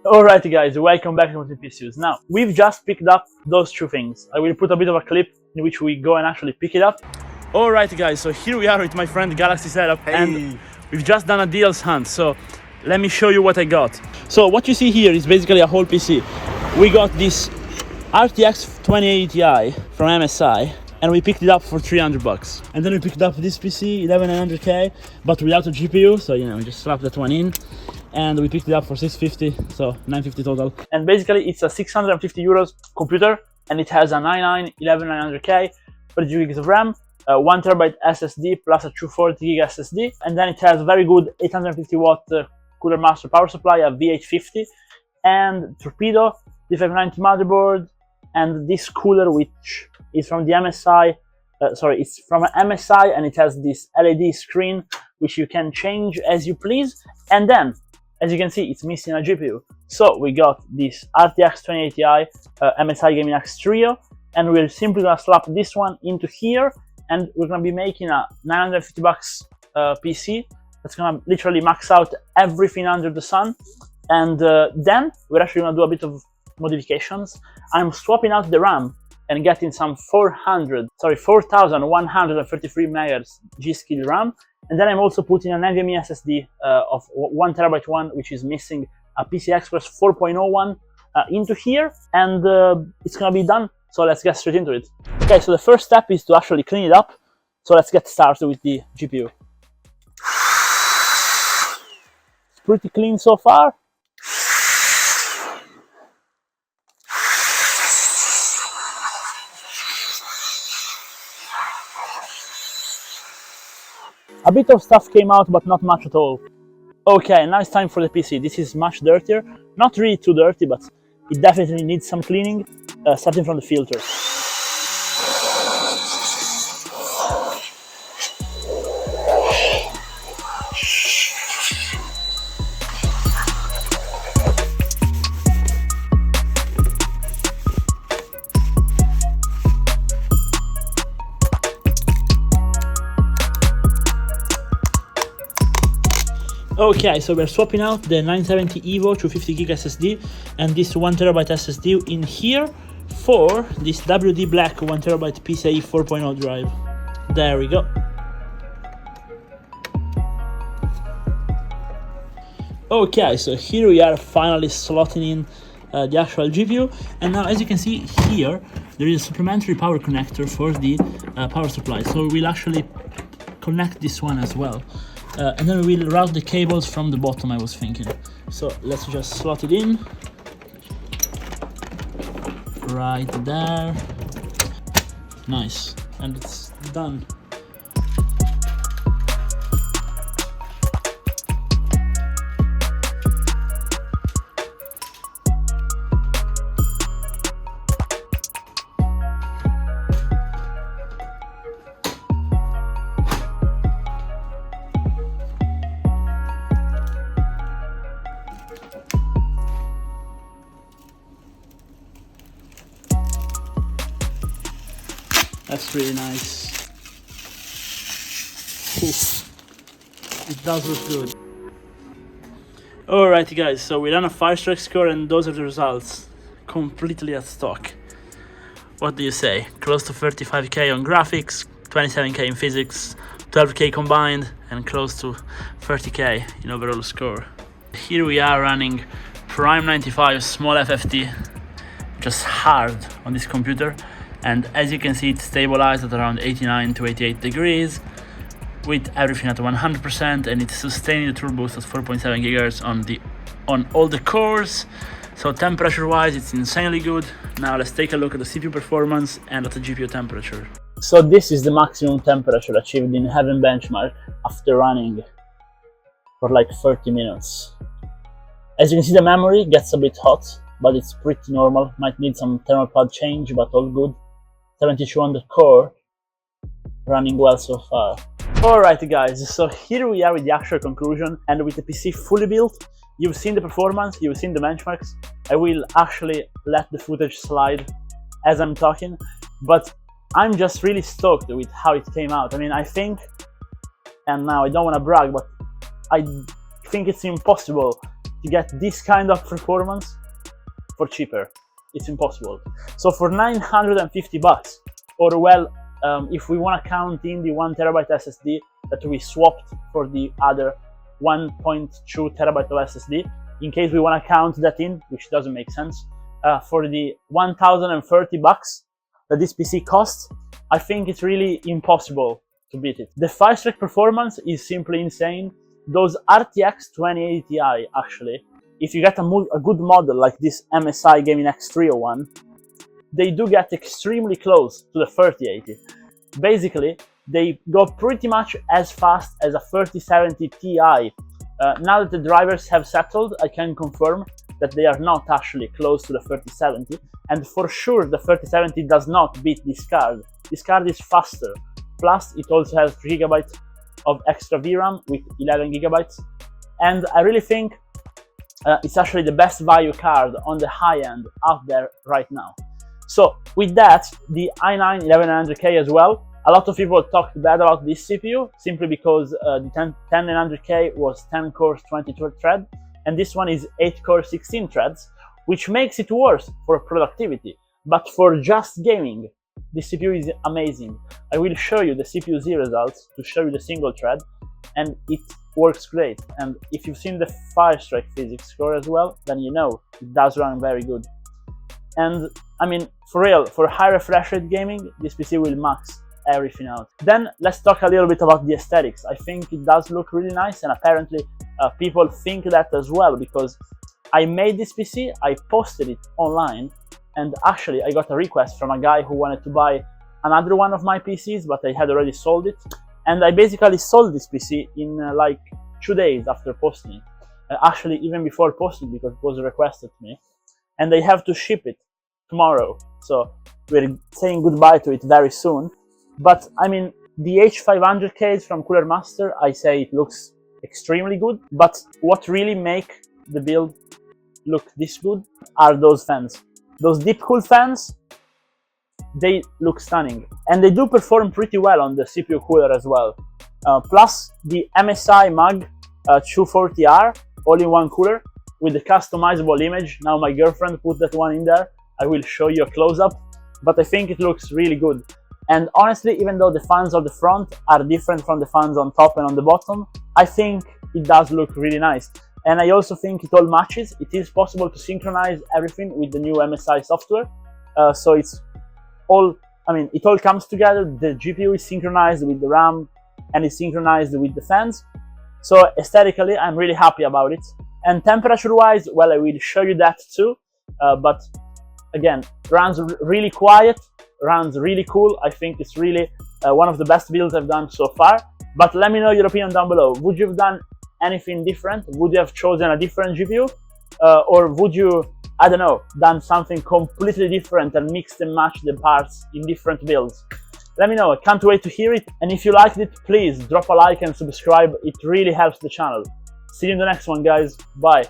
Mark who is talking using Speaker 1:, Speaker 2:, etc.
Speaker 1: Alright guys, welcome back to ImWateringPSUs. Now, we've just picked up those two things. I will put a bit of a clip in which we go and actually pick it up. Alright guys, so here we are with my friend Galaxy Setup, and we've just done a deals hunt, so let me show you what I got. So what you see here is basically a whole PC. We got this RTX 2080 Ti from MSI, and we picked it up for 300 bucks. And then we picked up this PC, 11900K, but without a GPU, so you know, we just slap that one in. And we picked it up for 650, so 950 total. And basically it's a 650 euros computer, and it has a 11900K, 32 gigs of RAM, 1 terabyte SSD plus a 240 gig SSD, and then it has very good 850 watt cooler master power supply, a V850, and Torpedo, D590 motherboard, and this cooler, which is from the MSI, it's from an MSI, and it has this LED screen which you can change as you please. And then, as you can see, it's missing a GPU. So we got this RTX 2080 Ti MSI Gaming Axe Trio, and we're simply gonna slap this one into here, and we're gonna be making a 950 bucks PC that's gonna literally max out everything under the sun. And then we're actually gonna do a bit of modifications. I'm swapping out the RAM and getting some 4133 megahertz G-Skill RAM. And then I'm also putting an NVMe SSD of 1 terabyte one, which is missing a PCI Express 4.01 into here, and it's gonna be done. So let's get straight into it. Okay, so the first step is to actually clean it up. So let's get started with the GPU. It's pretty clean so far. A bit of stuff came out, but not much at all. Okay, now it's time for the PC. This is much dirtier. Not really too dirty, but it definitely needs some cleaning, starting from the filter. Okay, so we're swapping out the 970 EVO 250 gig SSD and this 1 terabyte SSD in here for this WD Black 1 terabyte PCIe 4.0 drive. There we go. Okay, so here we are finally slotting in the actual GPU, and now as you can see here, there is a supplementary power connector for the power supply, so we'll actually connect this one as well. And then we'll route the cables from the bottom, I was thinking. So let's just slot it in. Right there. Nice. And it's done. That's really nice. Oof. It does look good. Alrighty guys, so we ran a Firestrike score and those are the results. Completely at stock. What do you say? Close to 35k on graphics, 27k in physics, 12k combined, and close to 30k in overall score. Here we are running Prime 95 small FFT, just hard on this computer. And as you can see, it's stabilized at around 89 to 88 degrees with everything at 100%, and it's sustaining the turbo boost at 4.7 GHz on all the cores. So temperature wise, it's insanely good. Now let's take a look at the CPU performance and at the GPU temperature. So this is the maximum temperature achieved in Heaven benchmark after running for like 30 minutes. As you can see, the memory gets a bit hot, but it's pretty normal. Might need some thermal pad change, but all good. 72 on the core, running well so far. Alright guys, so here we are with the actual conclusion, and with the PC fully built, you've seen the performance, you've seen the benchmarks. I will actually let the footage slide as I'm talking, but I'm just really stoked with how it came out. I mean, I think, and now I don't want to brag, but I think it's impossible to get this kind of performance for cheaper. It's impossible. So for 950 bucks, or well, if we want to count in the 1 terabyte SSD that we swapped for the other 1.2 terabyte of SSD, in case we want to count that in, which doesn't make sense, for the 1,030 bucks that this PC costs, I think it's really impossible to beat it. The 5-stack performance is simply insane. Those RTX 2080 Ti, actually, if you get a good model like this MSI Gaming X301, they do get extremely close to the 3080. Basically, they go pretty much as fast as a 3070 Ti. Now that the drivers have settled, I can confirm that they are not actually close to the 3070, and for sure the 3070 does not beat this card. This card is faster, plus it also has 3 GB of extra VRAM with 11 GB, and I really think it's actually the best value card on the high end out there right now. So with that, the i9 11900K as well, a lot of people talked bad about this CPU simply because the 10900K was 10 cores 22 thread, and this one is 8 core 16 threads, which makes it worse for productivity. But for just gaming, the CPU is amazing. I will show you the CPU-Z results to show you the single thread, and it works great. And if you've seen the 5-stack physics score as well, then you know it does run very good. And I mean, for real, for high refresh rate gaming, this PC will max everything out. Then let's talk a little bit about the aesthetics. I think it does look really nice, and apparently people think that as well, because I made this PC, I posted it online, and actually I got a request from a guy who wanted to buy another one of my PCs, but I had already sold it, and I basically sold this PC in like 2 days after posting it. Actually even before posting, because it was requested to me, and they have to ship it tomorrow, so we're saying goodbye to it very soon. But I mean, the H500Ks from Cooler Master, I say it looks extremely good, but what really make the build look this good are those fans. Those deep cool fans, they look stunning, and they do perform pretty well on the CPU cooler as well. Plus the MSI Mag 240R all-in-one cooler with the customizable image. Now my girlfriend put that one in there. I will show you a close-up, but I think it looks really good. And honestly, even though the fans on the front are different from the fans on top and on the bottom, I think it does look really nice. And I also think it all matches. It is possible to synchronize everything with the new MSI software. So it's all, I mean, it all comes together. The GPU is synchronized with the RAM and is synchronized with the fans. So aesthetically, I'm really happy about it. And temperature-wise, well, I will show you that too. But again, runs really quiet, runs really cool. I think it's really one of the best builds I've done so far. But let me know your opinion down below. Would you have done anything different? Would you have chosen a different GPU? Or would you, I don't know, done something completely different and mixed and matched the parts in different builds? Let me know. I can't wait to hear it. And if you liked it, please drop a like and subscribe. It really helps the channel. See you in the next one, guys. Bye.